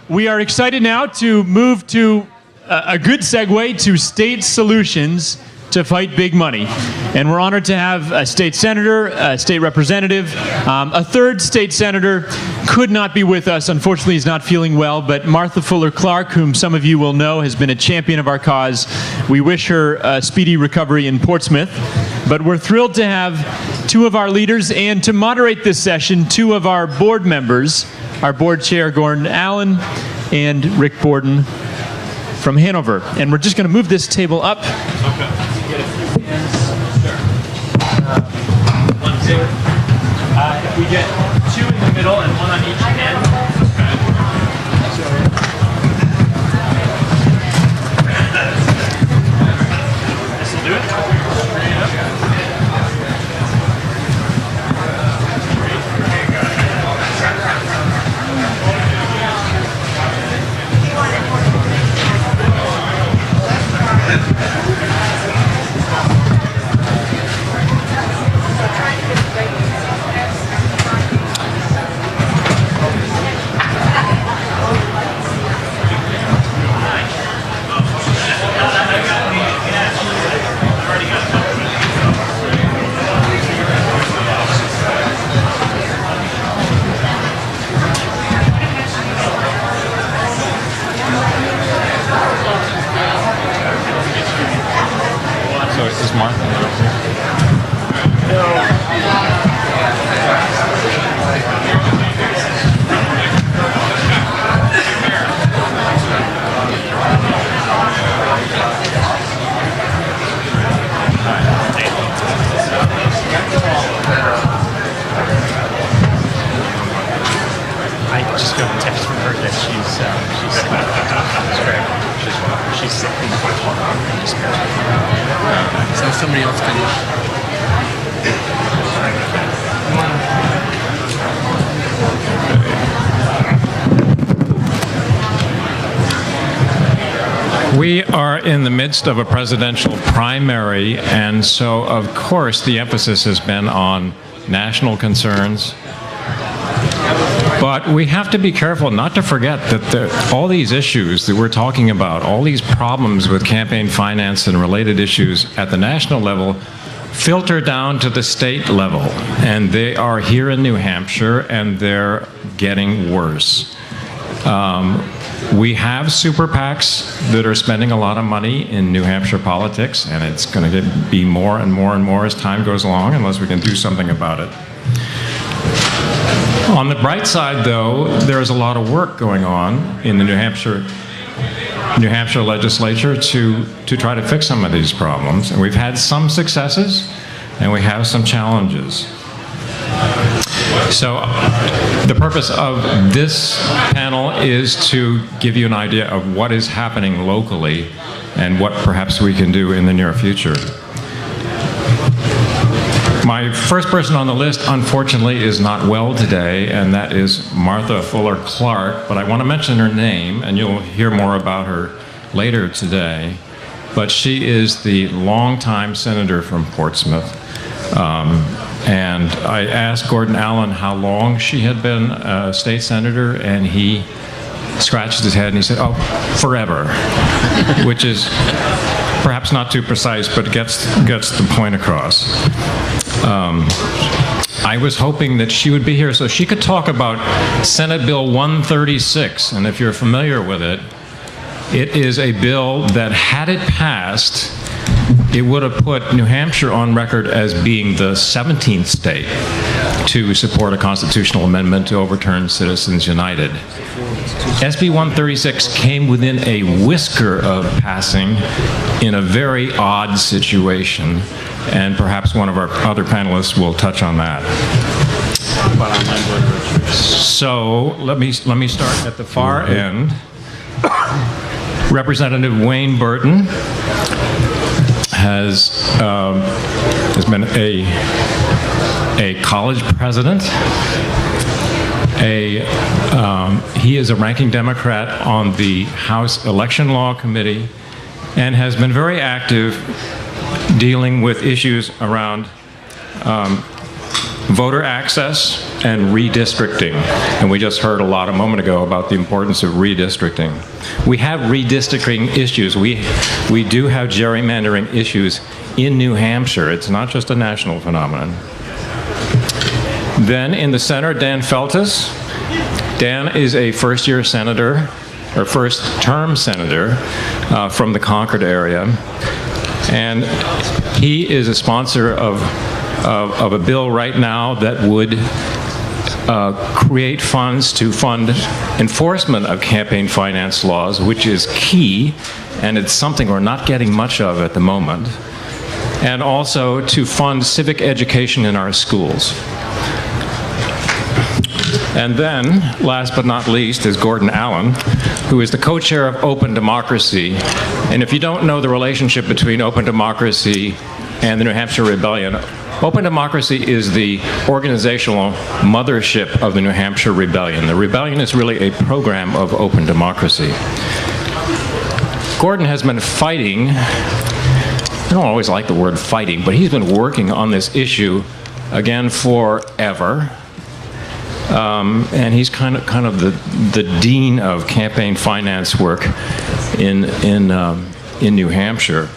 We are excited now to move to a good segue to state solutions to fight big money. And we're honored to have a state senator, a state representative, a third state senator could not be with us. Unfortunately, he's not feeling well, but Martha Fuller Clark, whom some of you will know, has been a champion of our cause. We wish her a speedy recovery in Portsmouth. But we're thrilled to have two of our leaders and to moderate this session, two of our board members, our board chair, Gordon Allen, and Rick Burton from Hanover. And we're just going to move this table up. Okay. If we get two in the middle and one on each end. This will do it. We are in the midst of a presidential primary, and so, of course, the emphasis has been on national concerns. But we have to be careful not to forget that all these issues that we're talking about, all these problems with campaign finance and related issues at the national level, filter down to the state level. And they are here in New Hampshire, and they're getting worse. We have super PACs that are spending a lot of money in New Hampshire politics, and it's going to be more and more and more as time goes along, unless we can do something about it. On the bright side, though, there's a lot of work going on in the New Hampshire legislature to try to fix some of these problems. And we've had some successes, and we have some challenges. So the purpose of this panel is to give you an idea of what is happening locally and what perhaps we can do in the near future. My first person on the list, unfortunately, is not well today, and that is Martha Fuller Clark, but I want to mention her name, and you'll hear more about her later today. But she is the longtime senator from Portsmouth. And I asked Gordon Allen how long she had been a state senator, and he scratched his head and he said, "Oh, forever," which is perhaps not too precise, but gets the point across. I was hoping that she would be here so she could talk about Senate Bill 136, and if you're familiar with it, it is a bill that, had it passed, it would have put New Hampshire on record as being the 17th state to support a constitutional amendment to overturn Citizens United. SB 136 came within a whisker of passing in a very odd situation, and perhaps one of our other panelists will touch on that. So let me start at the far end. Representative Wayne Burton has been a college president. He is a ranking Democrat on the House Election Law Committee and has been very active dealing with issues around voter access, and redistricting. And we just heard a lot a moment ago about the importance of redistricting. We have redistricting issues. We do have gerrymandering issues in New Hampshire. It's not just a national phenomenon. Then in the center, Dan Feltus. Dan is a first-year senator, or first-term senator from the Concord area. And he is a sponsor of a bill right now that would create funds to fund enforcement of campaign finance laws, which is key, and it's something we're not getting much of at the moment, and also to fund civic education in our schools. And then, last but not least, is Gordon Allen, who is the co-chair of Open Democracy. And if you don't know the relationship between Open Democracy and the New Hampshire Rebellion, Open Democracy is the organizational mothership of the New Hampshire Rebellion. The Rebellion is really a program of Open Democracy. Gordon has been fighting, I don't always like the word fighting, but he's been working on this issue, again, forever. And he's kind of the dean of campaign finance work in New Hampshire.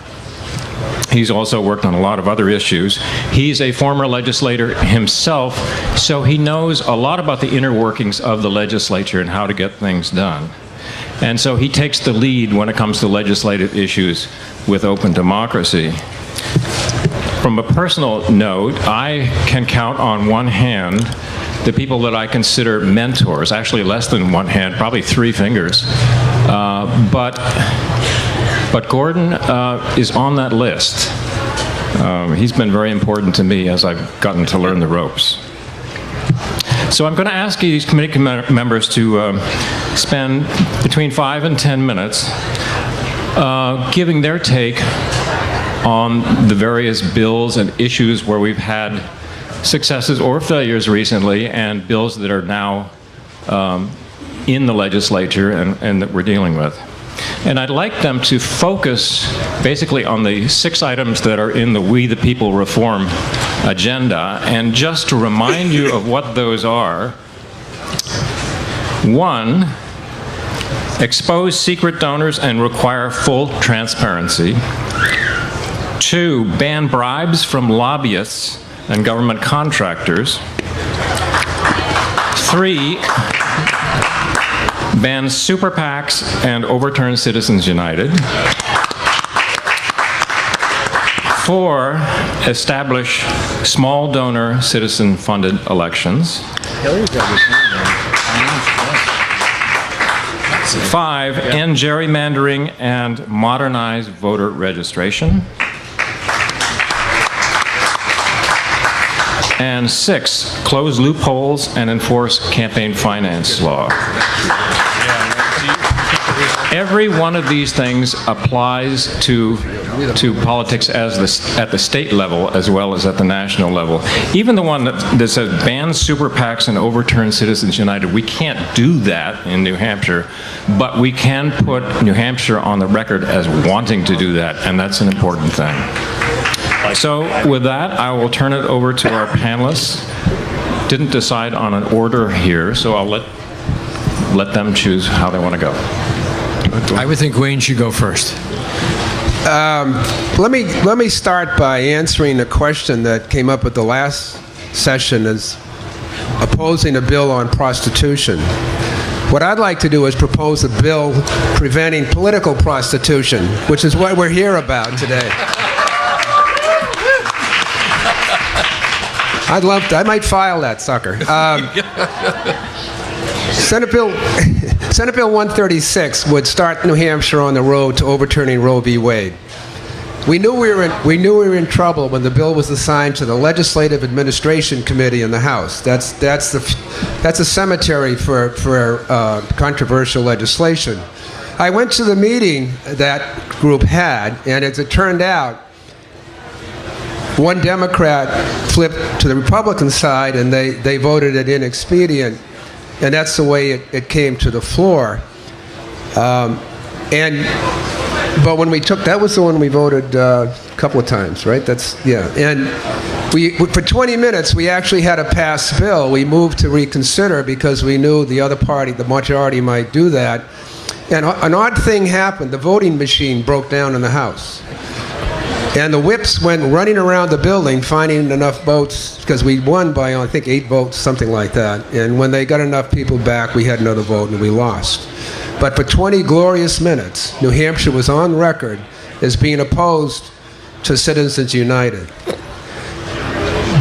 He's also worked on a lot of other issues. He's a former legislator himself, so he knows a lot about the inner workings of the legislature and how to get things done. And so he takes the lead when it comes to legislative issues with Open Democracy. From a personal note, I can count on one hand the people that I consider mentors, actually less than one hand, probably 3 fingers. But Gordon is on that list. He's been very important to me as I've gotten to learn the ropes. So I'm going to ask these committee members to spend between 5 and 10 minutes giving their take on the various bills and issues where we've had successes or failures recently, and bills that are now in the legislature and that we're dealing with. And I'd like them to focus basically on the 6 items that are in the We the People reform agenda. And just to remind you of what those are: 1, expose secret donors and require full transparency. 2, ban bribes from lobbyists and government contractors. 3, ban super PACs and overturn Citizens United. 4, establish small donor citizen-funded elections. 5, end gerrymandering and modernize voter registration. And 6, close loopholes and enforce campaign finance law. Every one of these things applies to politics at the state level as well as at the national level. Even the one that says ban super PACs and overturn Citizens United, we can't do that in New Hampshire, but we can put New Hampshire on the record as wanting to do that, and that's an important thing. So with that, I will turn it over to our panelists. Didn't decide on an order here, so I'll let them choose how they want to go. I would think Wayne should go first. Let me start by answering a question that came up at the last session, as opposing a bill on prostitution. What I'd like to do is propose a bill preventing political prostitution, which is what we're here about today. I might file that sucker. Senate Bill 136 would start New Hampshire on the road to overturning Roe v. Wade. We knew we were in trouble when the bill was assigned to the Legislative Administration Committee in the House. That's a cemetery for controversial legislation. I went to the meeting that group had, and as it turned out, one Democrat flipped to the Republican side, and they voted it inexpedient, and that's the way it came to the floor. But when we took, that was the one we voted a couple of times, right? And for 20 minutes, we actually had a passed bill. We moved to reconsider because we knew the other party, the majority, might do that. And an odd thing happened. The voting machine broke down in the House. And the whips went running around the building finding enough votes, because we won by, I think, 8 votes, something like that. And when they got enough people back, we had another vote and we lost. But for 20 glorious minutes, New Hampshire was on record as being opposed to Citizens United.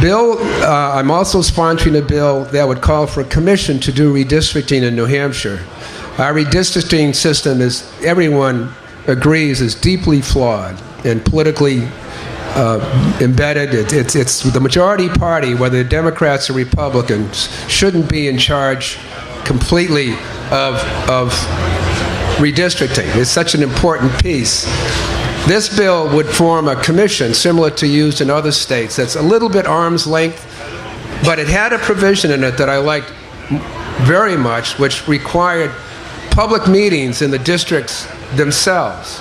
Bill, I'm also sponsoring a bill that would call for a commission to do redistricting in New Hampshire. Our redistricting system, is, everyone agrees, is deeply flawed and politically embedded. It's the majority party, whether Democrats or Republicans, shouldn't be in charge completely of redistricting. It's such an important piece. This bill would form a commission similar to used in other states that's a little bit arm's length, but it had a provision in it that I liked very much, which required public meetings in the districts themselves.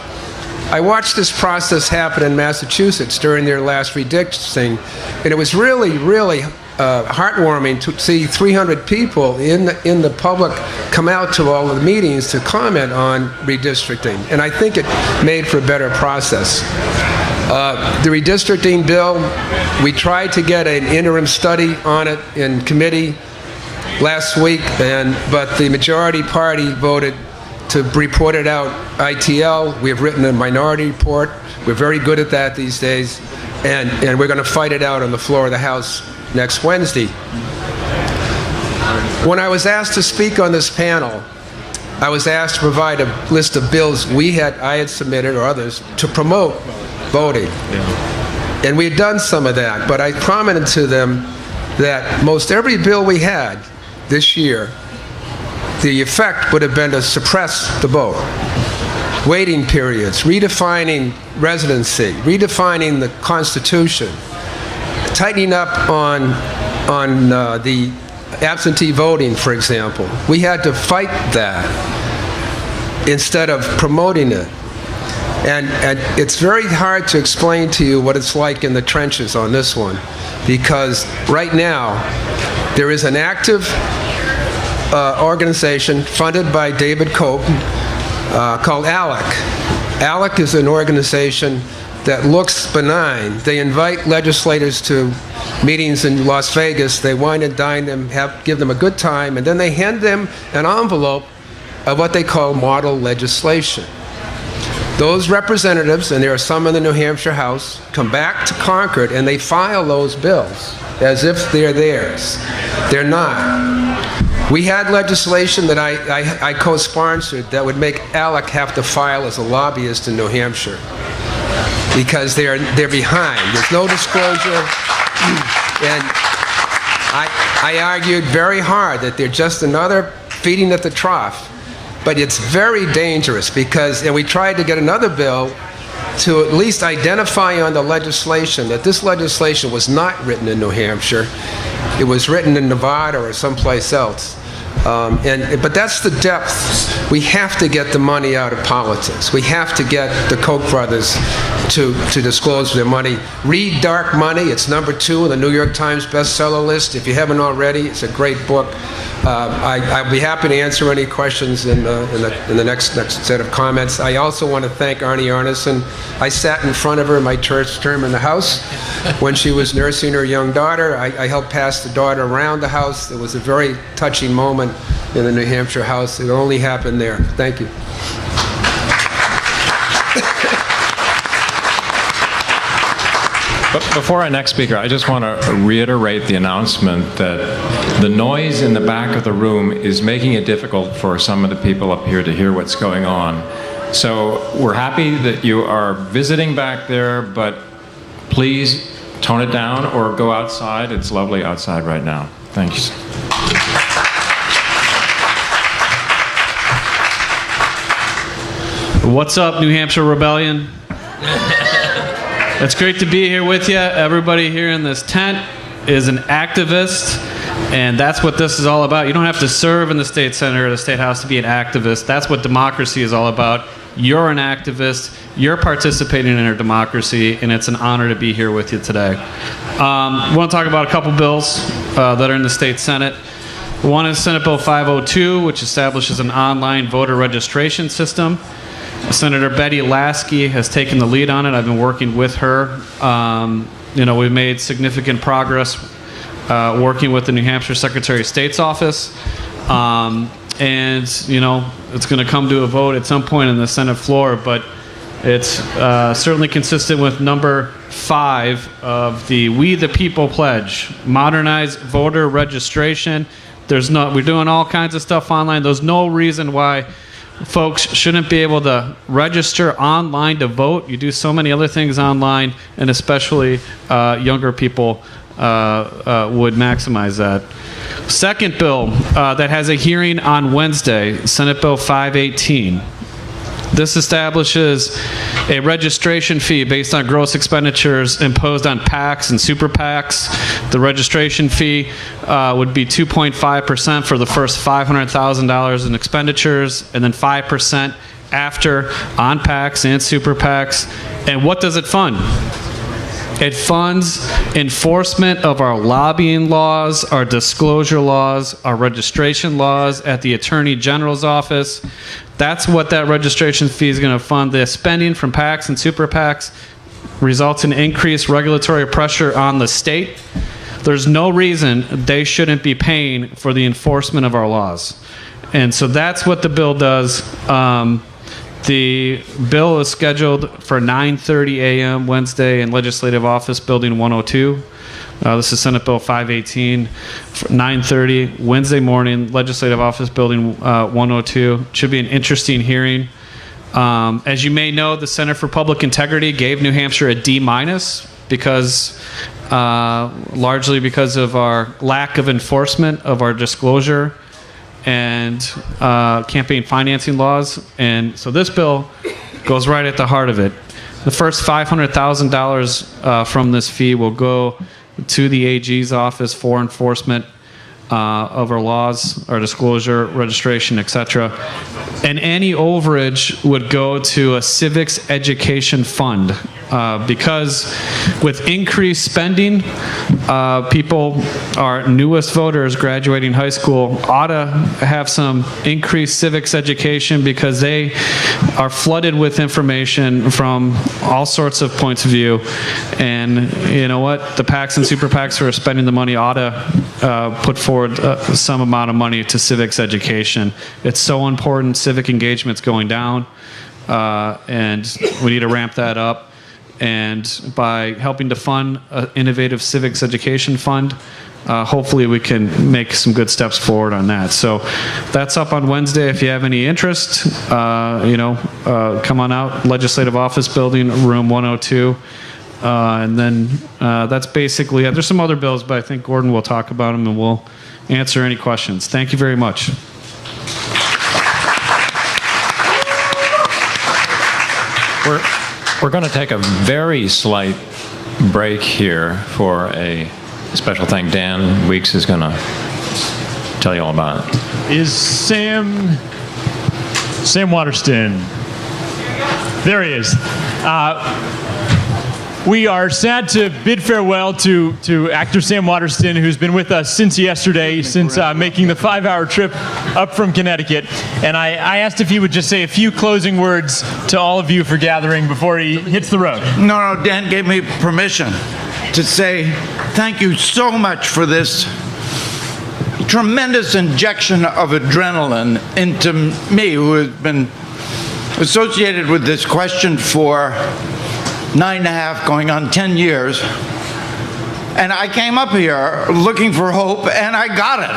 I watched this process happen in Massachusetts during their last redistricting, and it was really, really heartwarming to see 300 people in the public come out to all of the meetings to comment on redistricting, and I think it made for a better process. The redistricting bill, we tried to get an interim study on it in committee last week, but the majority party voted to report it out ITL. We have written a minority report. We're very good at that these days, and we're going to fight it out on the floor of the House next Wednesday. When I was asked to speak on this panel, I was asked to provide a list of bills I had submitted, or others, to promote voting. And we had done some of that, but I commented to them that most every bill we had this year, the effect would have been to suppress the vote. Waiting periods, redefining residency, redefining the Constitution, tightening up on the absentee voting, for example. We had to fight that instead of promoting it. And it's very hard to explain to you what it's like in the trenches on this one, because right now there is an active organization funded by David Cope called ALEC. ALEC is an organization that looks benign. They invite legislators to meetings in Las Vegas. They wine and dine them, give them a good time, and then they hand them an envelope of what they call model legislation. Those representatives, and there are some in the New Hampshire House, come back to Concord and they file those bills as if they're theirs. They're not. We had legislation that I co-sponsored that would make ALEC have to file as a lobbyist in New Hampshire because they're behind. There's no disclosure. And I argued very hard that they're just another feeding at the trough. But it's very dangerous because, and we tried to get another bill to at least identify on the legislation that this legislation was not written in New Hampshire. It was written in Nevada or someplace else. But that's the depth. We have to get the money out of politics. We have to get the Koch brothers to disclose their money. Read Dark Money. It's #2 on the New York Times bestseller list. If you haven't already, it's a great book. I'll be happy to answer any questions in the next set of comments. I also want to thank Arnie Arneson. I sat in front of her in my first term in the House when she was nursing her young daughter. I helped pass the daughter around the House. It was a very touching moment in the New Hampshire House. It only happened there. Thank you. But before our next speaker, I just want to reiterate the announcement that the noise in the back of the room is making it difficult for some of the people up here to hear what's going on. So we're happy that you are visiting back there, but please tone it down or go outside. It's lovely outside right now. Thanks. What's up, New Hampshire Rebellion? It's great to be here with you. Everybody here in this tent is an activist, and that's what this is all about. You don't have to serve in the state senate or the state house to be an activist. That's what democracy is all about. You're an activist. You're participating in our democracy, and it's an honor to be here with you today. We want to talk about a couple bills that are in the state Senate. One is Senate Bill 502, which establishes an online voter registration system. Senator Betty Lasky has taken the lead on it. I've been working with her. We've made significant progress working with the New Hampshire Secretary of State's office. It's going to come to a vote at some point in the Senate floor, but it's certainly consistent with number 5 of the We the People pledge. Modernize voter registration. We're doing all kinds of stuff online. There's no reason why folks shouldn't be able to register online to vote. You do so many other things online, and especially younger people would maximize that. Second bill that has a hearing on Wednesday, Senate Bill 518. This establishes a registration fee based on gross expenditures imposed on PACs and super PACs. The registration fee would be 2.5% for the first $500,000 in expenditures, and then 5% after on PACs and super PACs. And what does it fund? It funds enforcement of our lobbying laws, our disclosure laws, our registration laws at the Attorney General's office. That's what that registration fee is going to fund. The spending from PACs and super PACs results in increased regulatory pressure on the state. There's no reason they shouldn't be paying for the enforcement of our laws. And so that's what the bill does. The bill is scheduled for 9:30 a.m. Wednesday in Legislative Office Building 102. This is Senate Bill 518, 9:30 Wednesday morning, Legislative Office Building 102. Should be an interesting hearing. As you may know, the Center for Public Integrity gave New Hampshire a D- because largely because of our lack of enforcement of our disclosure and campaign financing laws. And so this bill goes right at the heart of it. The first $500,000 from this fee will go to the AG's office for enforcement of our laws, our disclosure, registration, etc. And any overage would go to a civics education fund. Because with increased spending, people, our newest voters graduating high school, ought to have some increased civics education because they are flooded with information from all sorts of points of view. And you know what? The PACs and super PACs who are spending the money ought to put forward some amount of money to civics education. It's so important. Civic engagement's going down, and we need to ramp that up. And by helping to fund an innovative civics education fund, hopefully we can make some good steps forward on that. So that's up on Wednesday. If you have any interest, come on out, Legislative Office Building, room 102. And then that's basically it. There's some other bills, but I think Gordon will talk about them and we'll answer any questions. Thank you very much. We're going to take a very slight break here for a special thing. Dan Weeks is going to tell you all about it. Is Sam Waterston? There he is. We are sad to bid farewell to actor Sam Waterston, who's been with us since yesterday, since making the 5-hour trip up from Connecticut. And I asked if he would just say a few closing words to all of you for gathering before he hits the road. No, Dan gave me permission to say thank you so much for this tremendous injection of adrenaline into me, who has been associated with this question for 9.5, going on 10 years. And I came up here looking for hope, and I got it.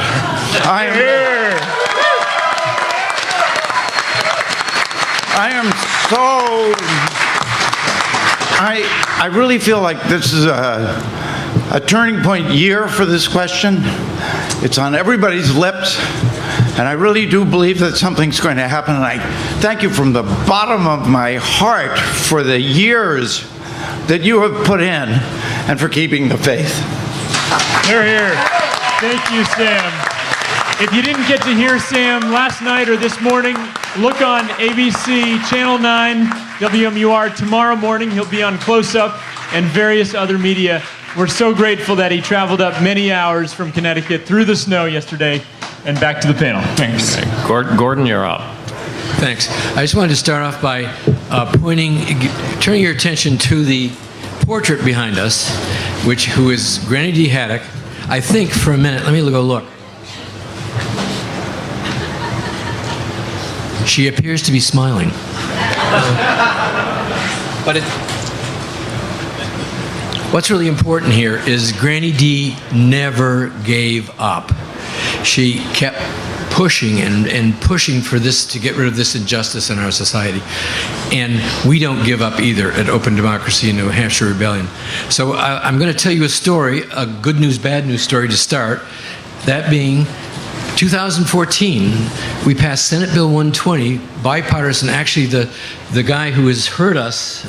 I really feel like this is a turning point year for this question. It's on everybody's lips, and I really do believe that something's going to happen. And I thank you from the bottom of my heart for the years that you have put in and for keeping the faith. They're here. Thank you, Sam. If you didn't get to hear Sam last night or this morning, look on ABC Channel 9, WMUR tomorrow morning. He'll be on Close Up and various other media. We're so grateful that he traveled up many hours from Connecticut through the snow yesterday and back to the panel. Thanks. Gordon, you're up. Thanks. I just wanted to start off by turning your attention to the portrait behind us, who is Granny D. Haddock. I think for a minute, let me go look. She appears to be smiling. But what's really important here is Granny D never gave up. She kept pushing and pushing for this, to get rid of this injustice in our society. And we don't give up either at Open Democracy and New Hampshire Rebellion. So I'm going to tell you a story, a good news, bad news story to start. That being 2014, we passed Senate Bill 120, bipartisan. Actually, the guy who has hurt us,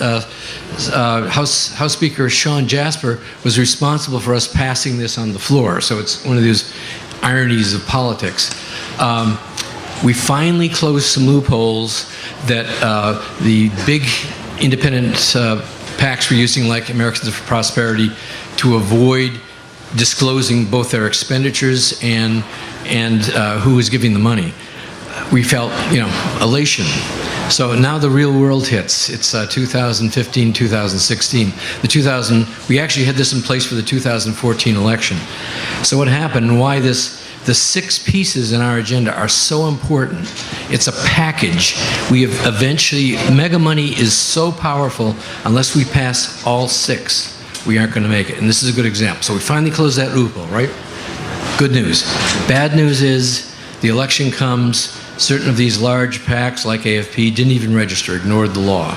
House Speaker Sean Jasper, was responsible for us passing this on the floor. So it's one of those ironies of politics. We finally closed some loopholes that the big independent PACs were using, like Americans for Prosperity, to avoid disclosing both their expenditures and who was giving the money. We felt, elation. So now the real world hits. It's 2015, 2016. We actually had this in place for the 2014 election. So what happened, and why the 6 pieces in our agenda are so important. It's a package. We have eventually, mega money is so powerful, unless we pass all 6, we aren't going to make it. And this is a good example. So we finally closed that loophole, right? Good news. Bad news is the election comes, certain of these large PACs like AFP didn't even register, ignored the law.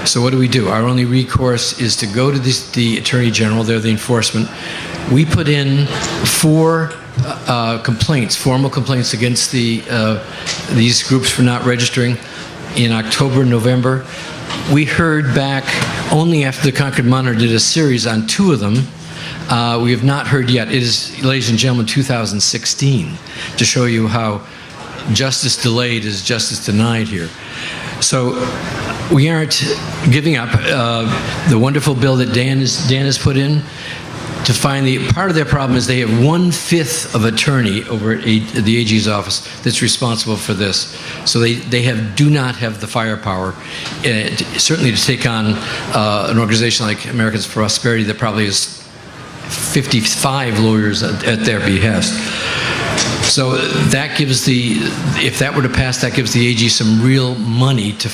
So what do? Our only recourse is to go to the Attorney General, they're the enforcement. We put in 4 complaints, formal complaints against these groups for not registering in October, November. We heard back only after the Concord Monitor did a series on 2 of them. We have not heard yet. It is, ladies and gentlemen, 2016, to show you how justice delayed is justice denied here. So we aren't giving up. The wonderful bill that Dan has put in, to find part of their problem is they have 1/5 of attorney over at the AG's office that's responsible for this. So they do not have the firepower, certainly to take on an organization like Americans for Prosperity that probably has 55 lawyers at their behest. So that gives if that were to pass, that gives the AG some real money to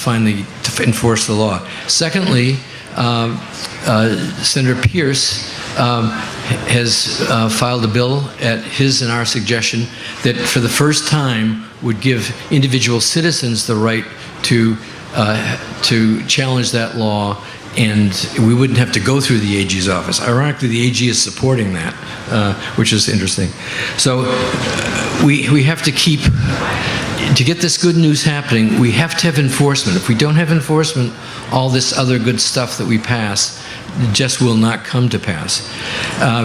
enforce the law. Secondly, Senator Pierce has filed a bill at his and our suggestion that for the first time would give individual citizens the right to challenge that law, and we wouldn't have to go through the AG's office. Ironically, the AG is supporting that, which is interesting. So we have to get this good news happening, we have to have enforcement. If we don't have enforcement, all this other good stuff that we pass just will not come to pass.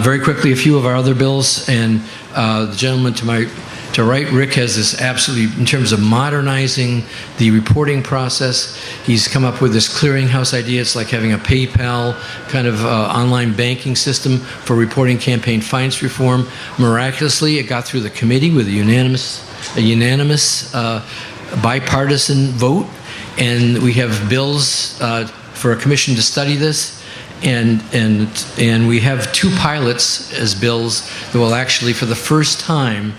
Very quickly, a few of our other bills, and the gentleman to my right, Rick, has this absolutely, in terms of modernizing the reporting process, he's come up with this clearinghouse idea. It's like having a PayPal kind of online banking system for reporting campaign finance reform. Miraculously, it got through the committee with a unanimous bipartisan vote, and we have bills for a commission to study this. And we have 2 pilots as bills that will actually, for the first time,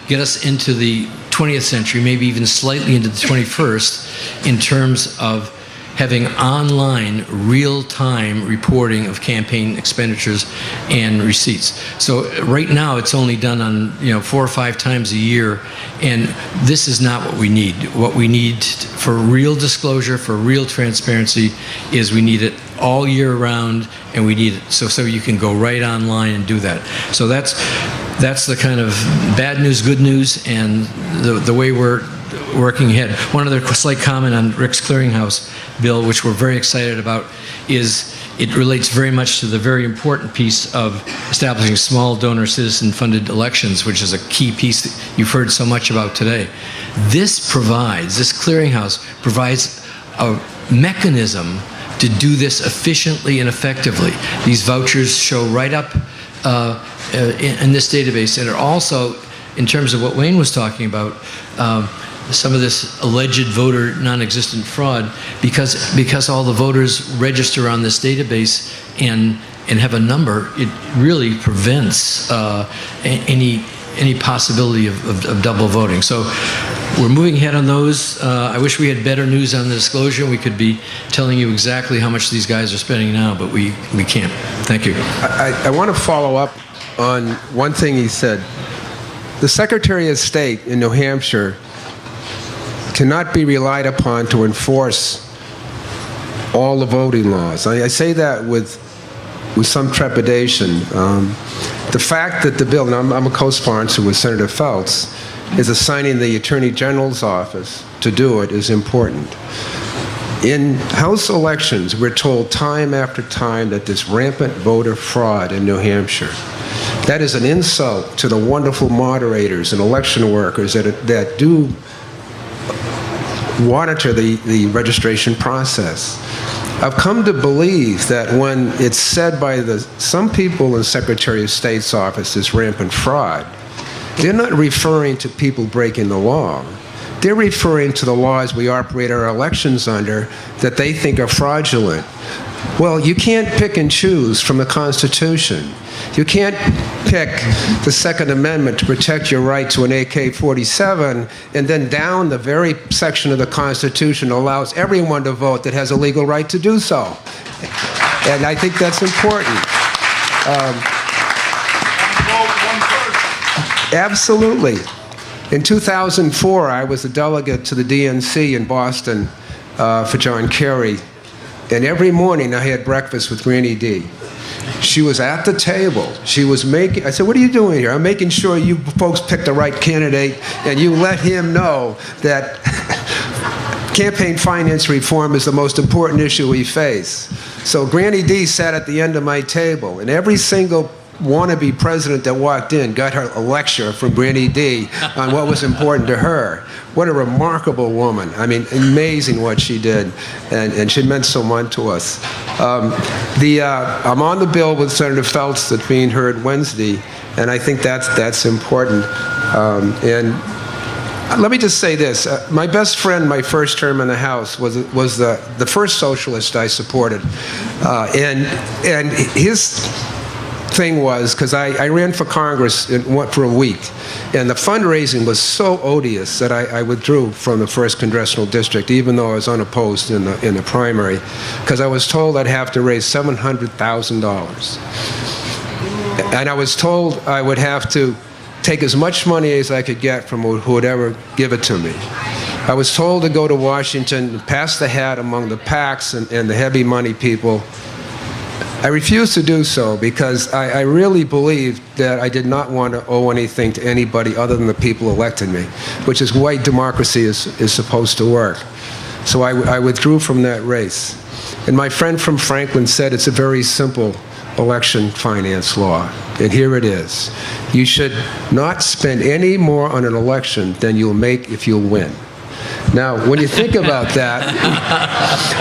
get us into the 20th century, maybe even slightly into the 21st, in terms of having online, real-time reporting of campaign expenditures and receipts. So right now, it's only done on 4 or 5 times a year, and this is not what we need. What we need for real disclosure, for real transparency, is we need it all year round, and we need it so you can go right online and do that. So that's the kind of bad news, good news, and the way we're working ahead. One other slight comment on Rick's clearinghouse bill, which we're very excited about, is it relates very much to the very important piece of establishing small donor citizen-funded elections, which is a key piece that you've heard so much about today. This clearinghouse provides a mechanism to do this efficiently and effectively. These vouchers show right up in this database, and it also, in terms of what Wayne was talking about, some of this alleged voter non-existent fraud, because all the voters register on this database and have a number, it really prevents any possibility of double voting. So we're moving ahead on those. I wish we had better news on the disclosure. We could be telling you exactly how much these guys are spending now, but we can't. Thank you. I want to follow up on one thing he said. The Secretary of State in New Hampshire cannot be relied upon to enforce all the voting laws. I say that with some trepidation. The fact that the bill, and I'm a co-sponsor with Senator Feltz, is assigning the Attorney General's office to do it is important. In House elections, we're told time after time that there's rampant voter fraud in New Hampshire. That is an insult to the wonderful moderators and election workers that do monitor the registration process. I've come to believe that when it's said by some people in Secretary of State's office is rampant fraud, they're not referring to people breaking the law. They're referring to the laws we operate our elections under that they think are fraudulent. Well, you can't pick and choose from the Constitution. You can't pick the Second Amendment to protect your right to an AK-47 and then down the very section of the Constitution that allows everyone to vote that has a legal right to do so. And I think that's important. Absolutely. In 2004, I was a delegate to the DNC in Boston for John Kerry. And every morning I had breakfast with Granny D. She was at the table. She was making, I said, what are you doing here? I'm making sure you folks pick the right candidate and you let him know that campaign finance reform is the most important issue we face. So Granny D sat at the end of my table, and every single wannabe president that walked in got her a lecture from Granny D on what was important to her. What a remarkable woman. I mean, amazing what she did, and she meant so much to us. I'm on the bill with Senator Feltz that's being heard Wednesday, and I think that's important. And let me just say this. My best friend, my first term in the House, was the first socialist I supported. And his thing was, because I ran for Congress for a week, and the fundraising was so odious that I withdrew from the 1st Congressional District, even though I was unopposed in the primary, because I was told I'd have to raise $700,000. And I was told I would have to take as much money as I could get from who would ever give it to me. I was told to go to Washington, pass the hat among the PACs and the heavy money people. I refused to do so because I really believed that I did not want to owe anything to anybody other than the people who elected me, which is the way democracy is supposed to work. So I withdrew from that race. And my friend from Franklin said it's a very simple election finance law, and here it is. You should not spend any more on an election than you'll make if you'll win. Now, when you think about that,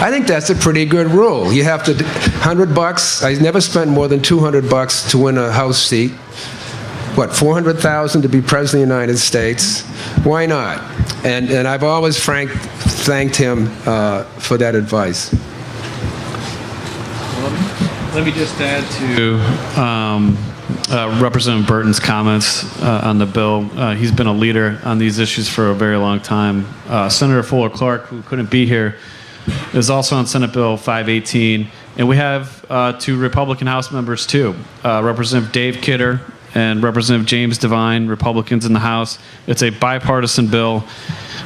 I think that's a pretty good rule. You have to, $100, I never spent more than $200 to win a House seat. What, $400,000 to be President of the United States? Why not? And I've always thanked him for that advice. Let me just add to Representative Burton's comments on the bill. He's been a leader on these issues for a very long time. Senator Fuller Clark, who couldn't be here, is also on Senate Bill 518. And we have 2 Republican House members, too. Representative Dave Kidder and Representative James Devine, Republicans in the House. It's a bipartisan bill.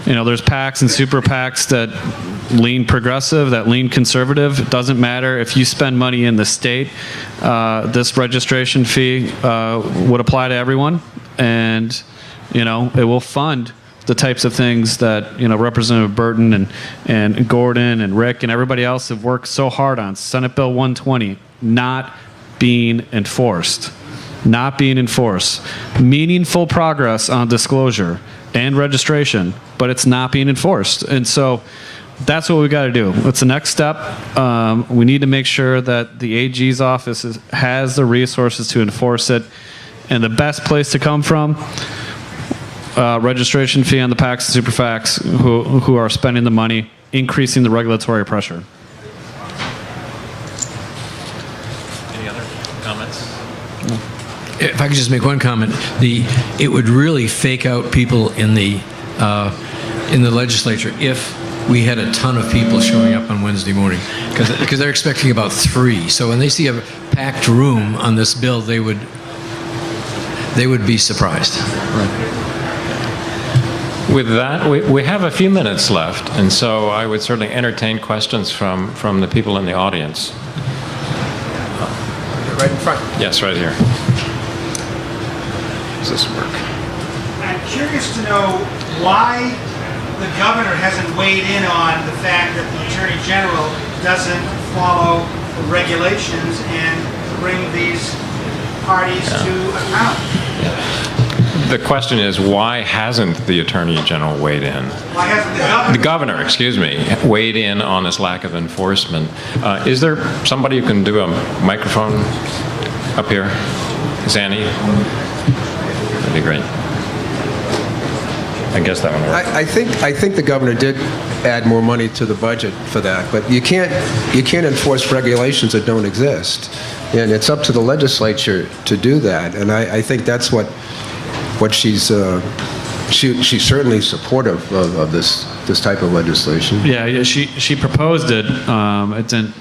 You know, there's PACs and super PACs that lean progressive, that lean conservative. It doesn't matter if you spend money in the state. This registration fee would apply to everyone, and you know it will fund the types of things that, you know, Representative Burton and Gordon and Rick and everybody else have worked so hard on. Senate Bill 120 not being enforced. Not being enforced. Meaningful progress on disclosure and registration, but it's not being enforced. And so that's what we got to do. It's the next step. We need to make sure that the AG's office has the resources to enforce it. And the best place to come from, registration fee on the PACs and super PACs who are spending the money, increasing the regulatory pressure. Any other comments? If I could just make one comment, it would really fake out people in the legislature if we had a ton of people showing up on Wednesday morning, because they're expecting about 3. So when they see a packed room on this bill, they would be surprised. With that, we have a few minutes left, and so I would certainly entertain questions from the people in the audience. Right in front. Yes, right here. Does this work? I'm curious to know why the governor hasn't weighed in on the fact that the Attorney General doesn't follow the regulations and bring these parties to account. The question is, why hasn't the Attorney General weighed in? Why hasn't the governor? The governor, excuse me, weighed in on this lack of enforcement. Is there somebody who can do a microphone up here? Zanny? That'd be great. I guess that one works. I think the governor did add more money to the budget for that, but you can't enforce regulations that don't exist, and it's up to the legislature to do that. And I think that's what she's certainly supportive of this type of legislation. Yeah, she proposed it. It didn't.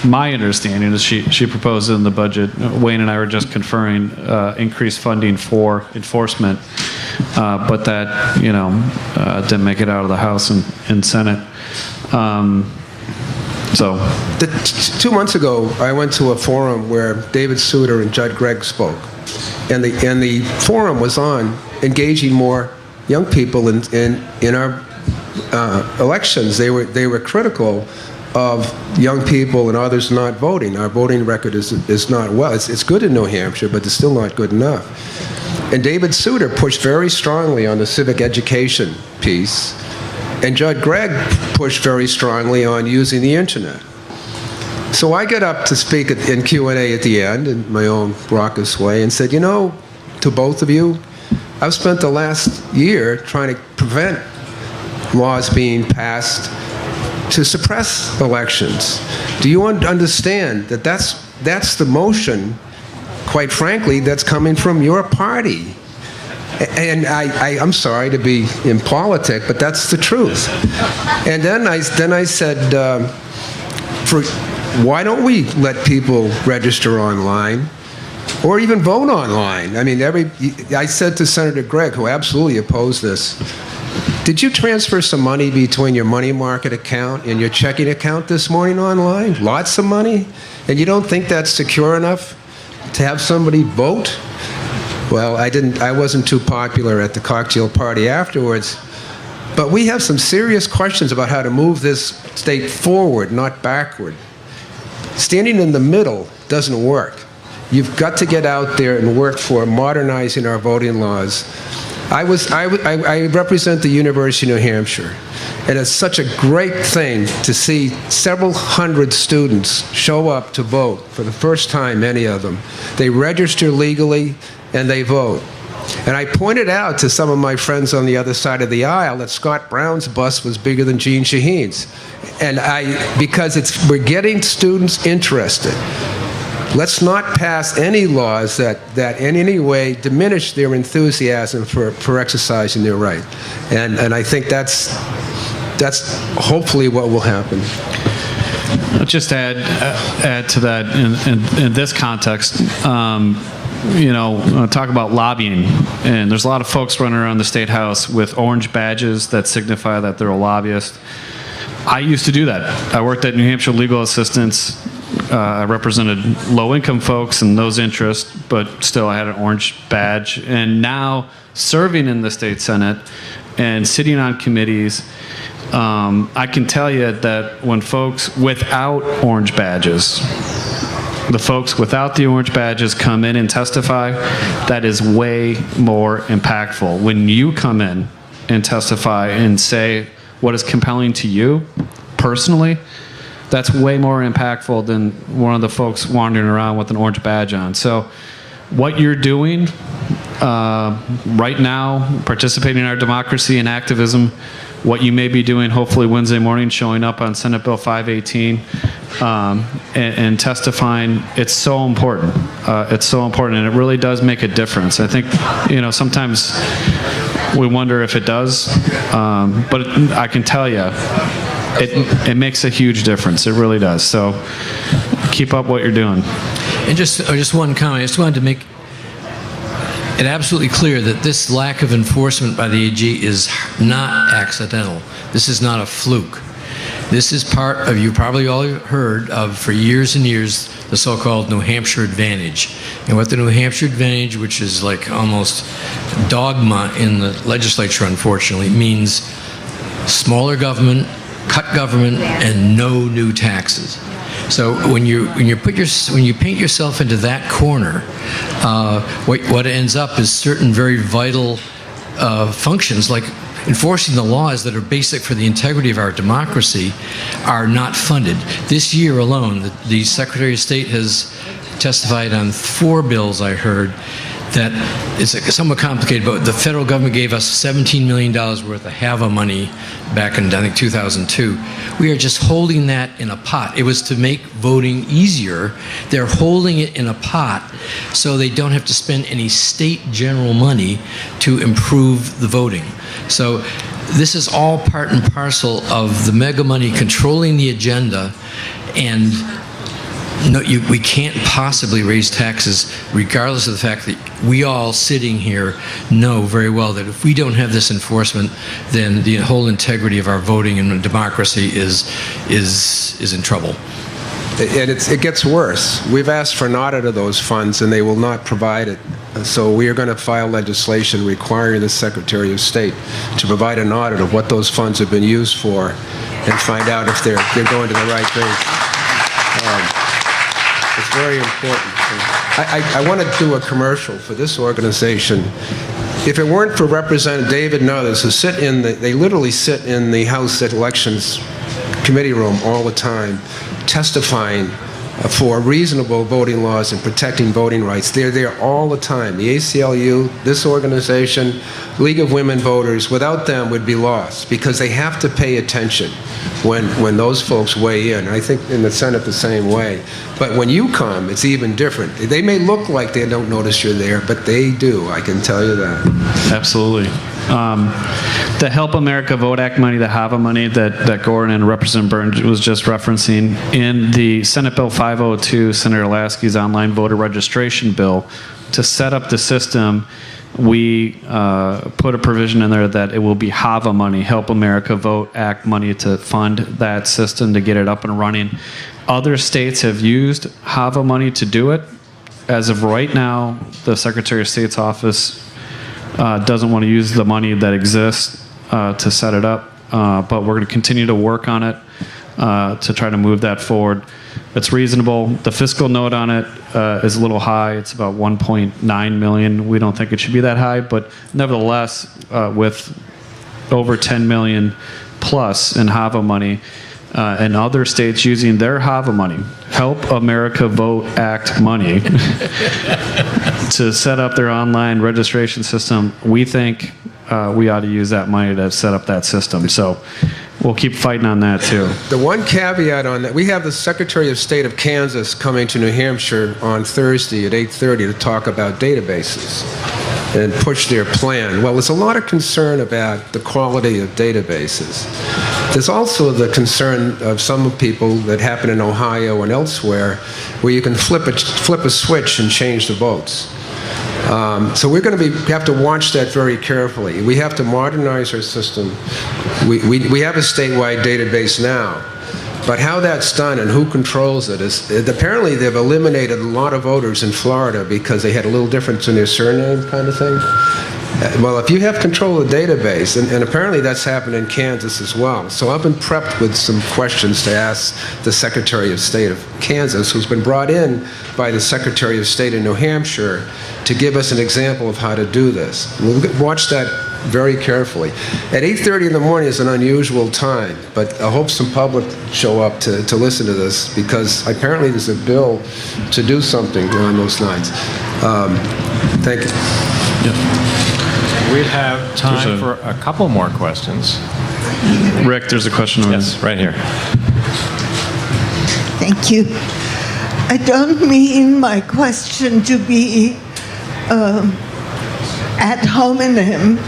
My understanding is she proposed it in the budget. Wayne and I were just conferring increased funding for enforcement, but that, you know, didn't make it out of the House and Senate. So 2 months ago, I went to a forum where David Souter and Judd Gregg spoke, and the forum was on engaging more young people in our elections. They were critical of young people and others not voting. Our voting record is not well. It's good in New Hampshire, but it's still not good enough. And David Souter pushed very strongly on the civic education piece, and Judd Gregg pushed very strongly on using the internet. So I get up to speak in Q&A at the end in my own raucous way and said, you know, to both of you, I've spent the last year trying to prevent laws being passed to suppress elections. Do you understand that that's the motion, quite frankly, that's coming from your party? And I'm sorry to be impolitic, but that's the truth. And then I said, why don't we let people register online or even vote online? I mean, I said to Senator Gregg, who absolutely opposed this, did you transfer some money between your money market account and your checking account this morning online? Lots of money? And you don't think that's secure enough to have somebody vote? Well, I wasn't too popular at the cocktail party afterwards, but we have some serious questions about how to move this state forward, not backward. Standing in the middle doesn't work. You've got to get out there and work for modernizing our voting laws. I represent the University of New Hampshire, and it's such a great thing to see several hundred students show up to vote for the first time, many of them. They register legally, and they vote. And I pointed out to some of my friends on the other side of the aisle that Scott Brown's bus was bigger than Gene Shaheen's. And because we're getting students interested. Let's not pass any laws that in any way diminish their enthusiasm for exercising their right. And I think that's hopefully what will happen. I'll just add to that in this context. Talk about lobbying, and there's a lot of folks running around the State House with orange badges that signify that they're a lobbyist. I used to do that. I worked at New Hampshire Legal Assistance. I represented low-income folks and those interests, but still I had an orange badge. And now serving in the state Senate and sitting on committees, I can tell you that when folks without orange badges, the folks without the orange badges come in and testify, that is way more impactful. When you come in and testify and say what is compelling to you personally, that's way more impactful than one of the folks wandering around with an orange badge on. So what you're doing right now, participating in our democracy and activism, what you may be doing hopefully Wednesday morning, showing up on Senate Bill 518 and testifying, it's so important. It's so important, and it really does make a difference. I think, sometimes we wonder if it does, but I can tell you, it makes a huge difference. It really does. So keep up what you're doing. And just one comment. I just wanted to make it absolutely clear that this lack of enforcement by the AG is not accidental. This is not a fluke. This is part of, you probably all heard of for years and years, the so-called New Hampshire Advantage. And what the New Hampshire Advantage, which is like almost dogma in the legislature, unfortunately, means smaller government, cut government, and no new taxes. So when you paint yourself into that corner, what ends up is certain very vital functions like enforcing the laws that are basic for the integrity of our democracy are not funded. This year alone, the Secretary of State has testified on 4 bills, I heard, that it's somewhat complicated, but the federal government gave us $17 million worth of HAVA money back in, I think, 2002. We are just holding that in a pot. It was to make voting easier. They're holding it in a pot so they don't have to spend any state general money to improve the voting. So this is all part and parcel of the mega money controlling the agenda, and no, we can't possibly raise taxes regardless of the fact that we all sitting here know very well that if we don't have this enforcement, then the whole integrity of our voting and democracy is in trouble. And it gets worse. We've asked for an audit of those funds, and they will not provide it. So we are going to file legislation requiring the Secretary of State to provide an audit of what those funds have been used for and find out if they're going to the right thing. It's very important. I want to do a commercial for this organization. If it weren't for Representative David and others who they literally sit in the House Elections Committee room all the time, testifying for reasonable voting laws and protecting voting rights. They're there all the time. The ACLU, this organization, League of Women Voters, without them would be lost because they have to pay attention when those folks weigh in. I think in the Senate the same way. But when you come, it's even different. They may look like they don't notice you're there, but they do, I can tell you that. Absolutely. The Help America Vote Act money, the HAVA money that Gordon and Representative Burton was just referencing, in the Senate Bill 502, Senator Lasky's online voter registration bill, to set up the system, we put a provision in there that it will be HAVA money, Help America Vote Act money, to fund that system to get it up and running. Other states have used HAVA money to do it. As of right now, the Secretary of State's office doesn't want to use the money that exists to set it up, but we're going to continue to work on it to try to move that forward. It's reasonable. The fiscal note on it is a little high. It's about $1.9 million. We don't think it should be that high, but nevertheless, with over $10 million plus in HAVA money, and other states using their HAVA money, Help America Vote Act money, to set up their online registration system, we think we ought to use that money to set up that system. So we'll keep fighting on that too. The one caveat on that, we have the Secretary of State of Kansas coming to New Hampshire on Thursday at 8:30 to talk about databases and push their plan. Well, there's a lot of concern about the quality of databases. There's also the concern of some people that happen in Ohio and elsewhere where you can flip a switch and change the votes. So we're going to have to watch that very carefully. We have to modernize our system. We have a statewide database now, but how that's done and who controls it is, apparently they've eliminated a lot of voters in Florida because they had a little difference in their surname kind of thing. Well, if you have control of the database, and apparently that's happened in Kansas as well. So I've been prepped with some questions to ask the Secretary of State of Kansas, who's been brought in by the Secretary of State in New Hampshire to give us an example of how to do this. We'll watch that very carefully. At 8:30 in the morning is an unusual time, but I hope some public show up to listen to this, because apparently there's a bill to do something along those lines. Thank you. We have time for a couple more questions. Rick, there's a question over Yes, right here. Thank you. I don't mean my question to be ad hominem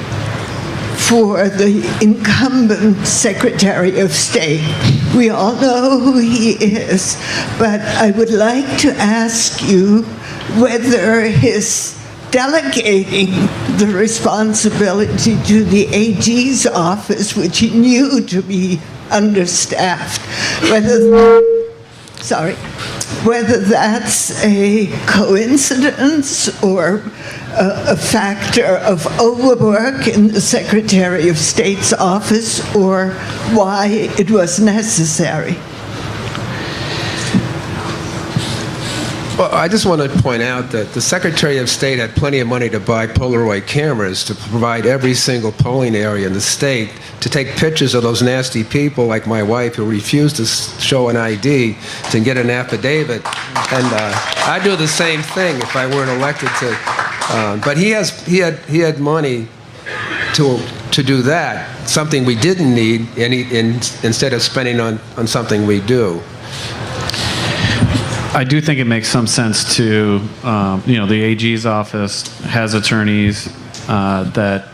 for the incumbent Secretary of State. We all know who he is, but I would like to ask you whether his delegating the responsibility to the AG's office, which he knew to be understaffed, whether that's a coincidence or a factor of overwork in the Secretary of State's office, or why it was necessary. Well, I just want to point out that the Secretary of State had plenty of money to buy Polaroid cameras to provide every single polling area in the state to take pictures of those nasty people like my wife who refused to show an ID to get an affidavit. And I'd do the same thing if I weren't elected to. But he had money to do that, something we didn't need, instead of spending on something we do. I do think it makes some sense to, the AG's office has attorneys that,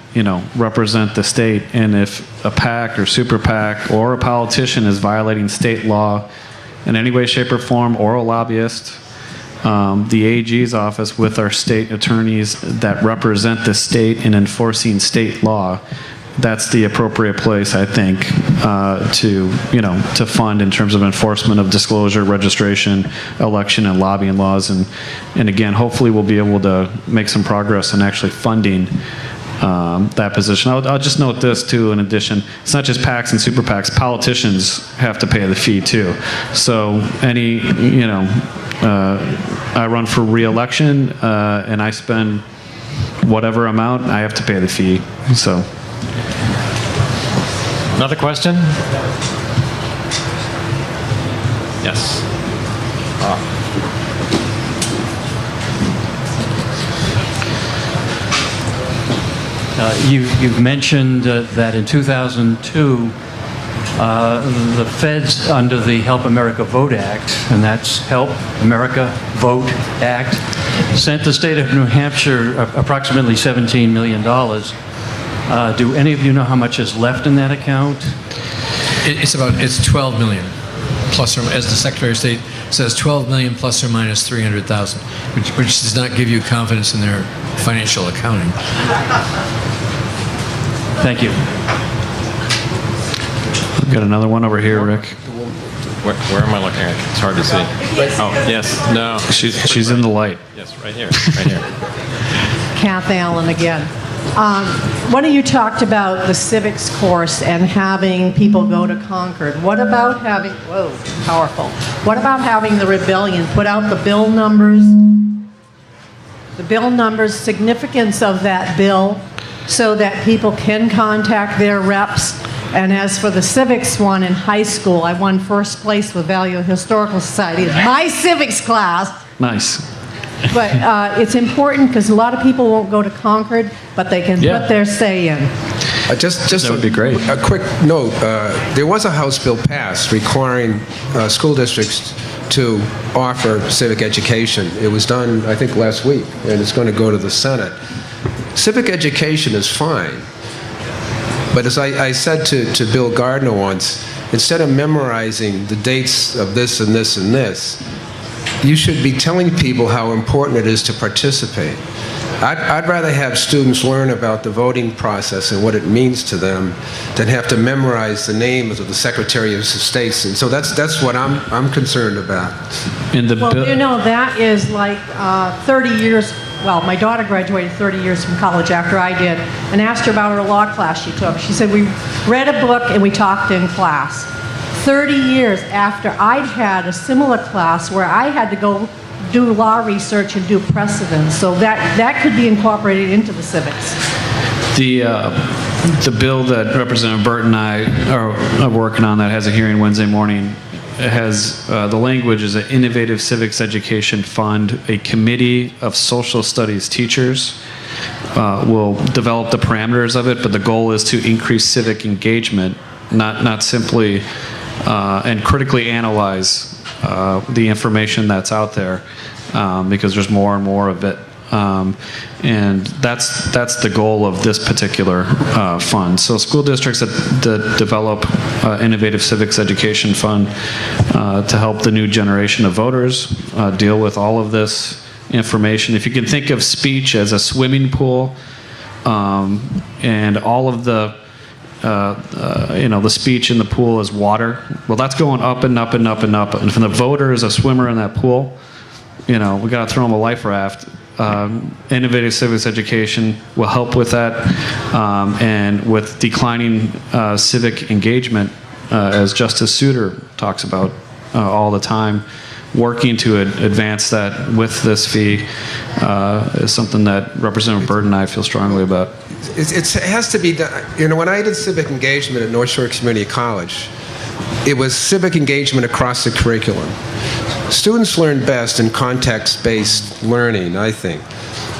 represent the state. And if a PAC or super PAC or a politician is violating state law in any way, shape, or form, or a lobbyist, the AG's office with our state attorneys that represent the state in enforcing state law, that's the appropriate place, I think, to fund in terms of enforcement of disclosure, registration, election, and lobbying laws. And again, hopefully we'll be able to make some progress in actually funding that position. I'll just note this too, in addition, it's not just PACs and super PACs, politicians have to pay the fee too. So I run for re-election and I spend whatever amount, I have to pay the fee, so. Another question? Yes. You've mentioned that in 2002, the feds, under the Help America Vote Act, and that's Help America Vote Act, sent the state of New Hampshire approximately $17 million. Do any of you know how much is left in that account? It's 12 million, plus or, as the Secretary of State says, 12 million plus or minus 300,000, which does not give you confidence in their financial accounting. Thank you. We've got another one over here, Rick. Where am I looking at? It's hard to see. Oh, yes. No. She's in the light. Yes, right here. Right here. Kath Allen again. One of you talked about the civics course and having people go to Concord. What about having, whoa, powerful. What about having the rebellion put out the bill numbers, significance of that bill, so that people can contact their reps? And as for the civics one in high school, I won first place with Value Historical Society in my civics class. Nice. But it's important because a lot of people won't go to Concord, but they can put their say in. Just that would be great. A quick note. There was a House bill passed requiring school districts to offer civic education. It was done, I think, last week, and it's going to go to the Senate. Civic education is fine. But as I said to Bill Gardner once, instead of memorizing the dates of this and this and this, you should be telling people how important it is to participate. I'd rather have students learn about the voting process and what it means to them than have to memorize the names of the Secretary of States. And so that's what I'm concerned about. Well, that is like 30 years well, my daughter graduated 30 years from college after I did, and asked her about her law class she took. She said, we read a book and we talked in class. 30 years after I'd had a similar class where I had to go do law research and do precedents. So that could be incorporated into the civics. The bill that Representative Burton and I are working on that has a hearing Wednesday morning, it has the language is an innovative civics education fund. A committee of social studies teachers will develop the parameters of it, but the goal is to increase civic engagement, not simply and critically analyze the information that's out there, because there's more and more of it. And that's the goal of this particular fund. So school districts that develop innovative civics education fund to help the new generation of voters deal with all of this information. If you can think of speech as a swimming pool, and all of the the speech in the pool is water, well, that's going up and up and up and up. And if the voter is a swimmer in that pool, we got to throw them a life raft. Innovative civics education will help with that, and with declining civic engagement, as Justice Souter talks about all the time, working to advance that with this fee is something that Representative Burton and I feel strongly about. It has to be done. When I did civic engagement at North Shore Community College, it was civic engagement across the curriculum. Students learn best in context-based learning, I think.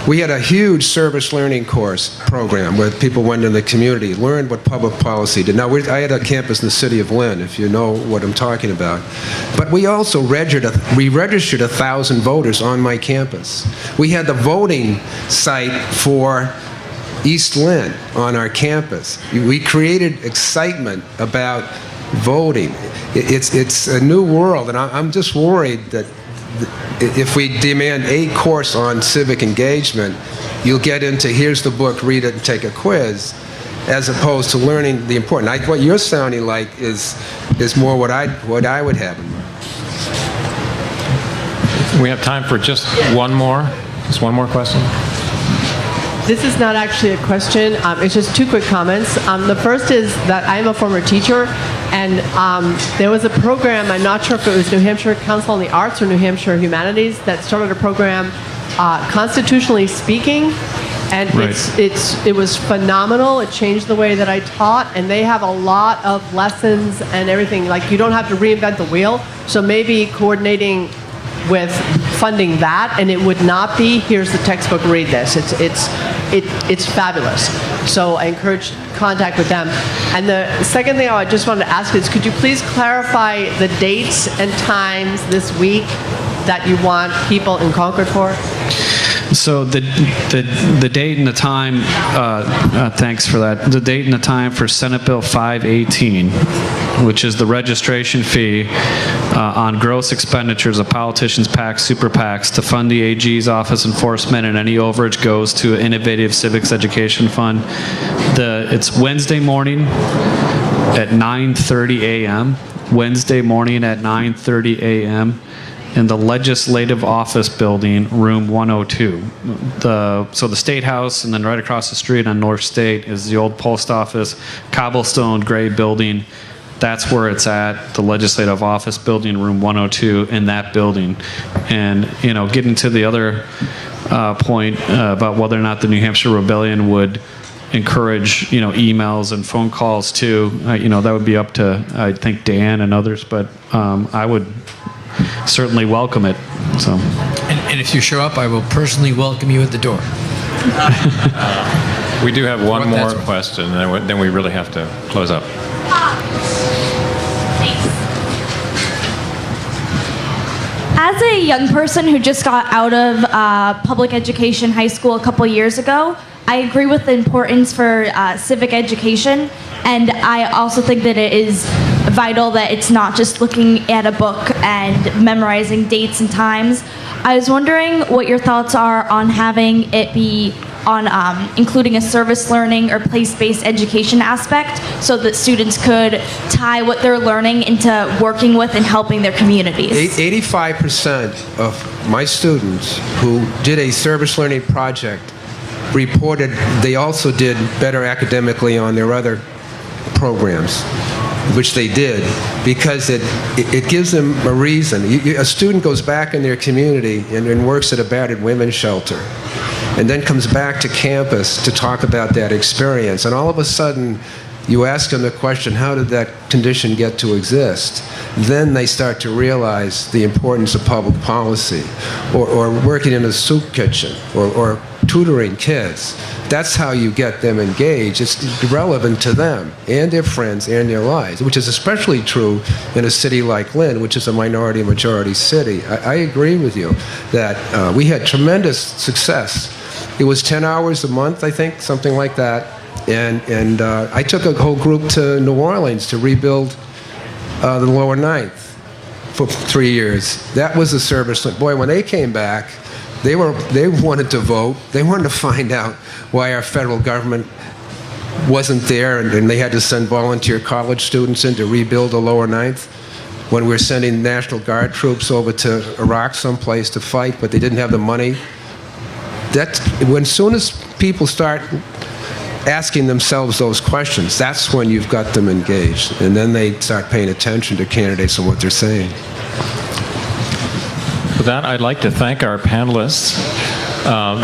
We had a huge service learning course program where people went in the community, learned what public policy did. Now, I had a campus in the city of Lynn, if you know what I'm talking about. But we also registered 1,000 voters on my campus. We had the voting site for East Lynn on our campus. We created excitement about voting. It's a new world, and I'm just worried that if we demand a course on civic engagement, you'll get into here's the book, read it, and take a quiz, as opposed to learning the important. What you're sounding like is more what I would have in mind. We have time for just one more question. This is not actually a question. It's just two quick comments. The first is that I'm a former teacher, and there was a program, I'm not sure if it was New Hampshire Council on the Arts or New Hampshire Humanities, that started a program, Constitutionally Speaking, and Right. it was phenomenal. It changed the way that I taught, and they have a lot of lessons and everything. Like, you don't have to reinvent the wheel, so maybe coordinating with funding that, and it would not be, here's the textbook, read this. It's fabulous. So I encourage contact with them. And the second thing I just wanted to ask is, could you please clarify the dates and times this week that you want people in Concord for? So the date and the time, thanks for that. The date and the time for Senate Bill 518, which is the registration fee on gross expenditures of politicians, PACs, super PACs to fund the AG's office enforcement, and any overage goes to an innovative civics education fund. It's Wednesday morning at 9:30 a.m. Wednesday morning at 9:30 a.m. in the Legislative Office Building, room 102. So the State House, and then right across the street on North State is the old post office, cobblestone gray building. That's where it's at, the Legislative Office Building, room 102, in that building. And, getting to the other point about whether or not the New Hampshire Rebellion would encourage, emails and phone calls too, that would be up to, I think, Dan and others, but I would certainly welcome it. So, And if you show up, I will personally welcome you at the door. We do have one more question, and then we really have to close up. As a young person who just got out of public education high school a couple years ago, I agree with the importance for civic education, and I also think that it is vital that it's not just looking at a book and memorizing dates and times. I was wondering what your thoughts are on having it be on including a service learning or place-based education aspect so that students could tie what they're learning into working with and helping their communities. 85% of my students who did a service learning project reported they also did better academically on their other programs, which they did, because it gives them a reason. A student goes back in their community and works at a battered women's shelter, and then comes back to campus to talk about that experience. And all of a sudden, you ask them the question, how did that condition get to exist? Then they start to realize the importance of public policy, or working in a soup kitchen, or tutoring kids. That's how you get them engaged. It's relevant to them and their friends and their lives, which is especially true in a city like Lynn, which is a minority-majority city. I agree with you that we had tremendous success. It was 10 hours a month, I think, something like that. And I took a whole group to New Orleans to rebuild the Lower Ninth for 3 years. That was a service. Boy, when they came back, they wanted to vote. They wanted to find out why our federal government wasn't there, and they had to send volunteer college students in to rebuild the Lower Ninth when we were sending National Guard troops over to Iraq someplace to fight, but they didn't have the money. As soon as people start asking themselves those questions, that's when you've got them engaged, and then they start paying attention to candidates and what they're saying. With that, I'd like to thank our panelists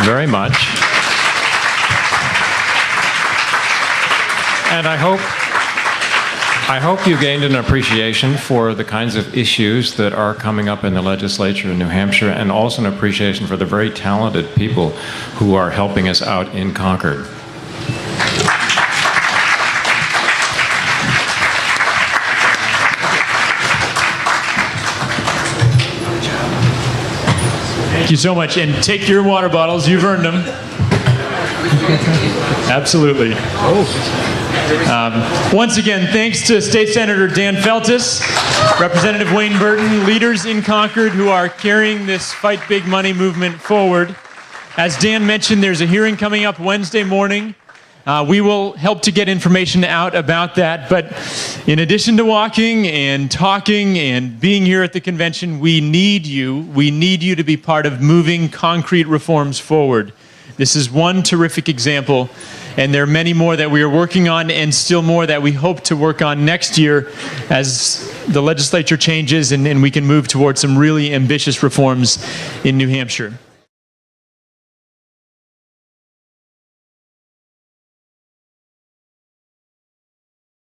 very much. And I hope you gained an appreciation for the kinds of issues that are coming up in the legislature in New Hampshire, and also an appreciation for the very talented people who are helping us out in Concord. Thank you so much. And take your water bottles. You've earned them. Absolutely. Once again, thanks to State Senator Dan Feltus, Representative Wayne Burton, leaders in Concord who are carrying this Fight Big Money movement forward. As Dan mentioned, there's a hearing coming up Wednesday morning. We will help to get information out about that. But in addition to walking and talking and being here at the convention, we need you. We need you to be part of moving concrete reforms forward. This is one terrific example, and there are many more that we are working on, and still more that we hope to work on next year as the legislature changes and we can move towards some really ambitious reforms in New Hampshire.